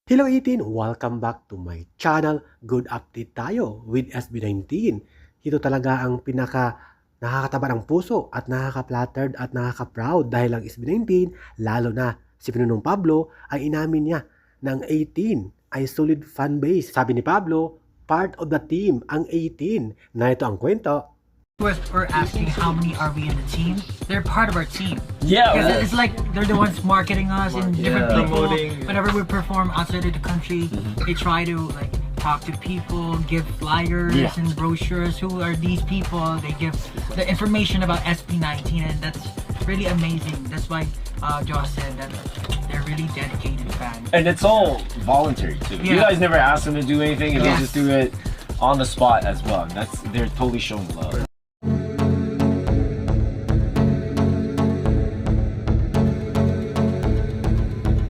Hello 18! Welcome back to my channel. Good update tayo with SB19. Ito talaga ang pinaka nakakataba ng puso at nakaka-flattered at nakaka-proud dahil ang SB19, lalo na si Pinunong Pablo, ay inamin niya ng 18 ay solid fan base. Sabi ni Pablo, part of the team ang 18. Na ito ang kwento. We're asking how many are we in the team? They're part of our team. Yeah, Because it's like they're the ones marketing us and different people. Promoting. Whenever we perform outside of the country, they try to like talk to people, give flyers Yeah. and brochures. Who are these people? They give the information about SB19, and that's really amazing. That's why Josh said that they're really dedicated fans. and it's all voluntary too. You Yeah. guys never ask them to do anything, and Yes. they just do it on the spot as well. They're totally showing love.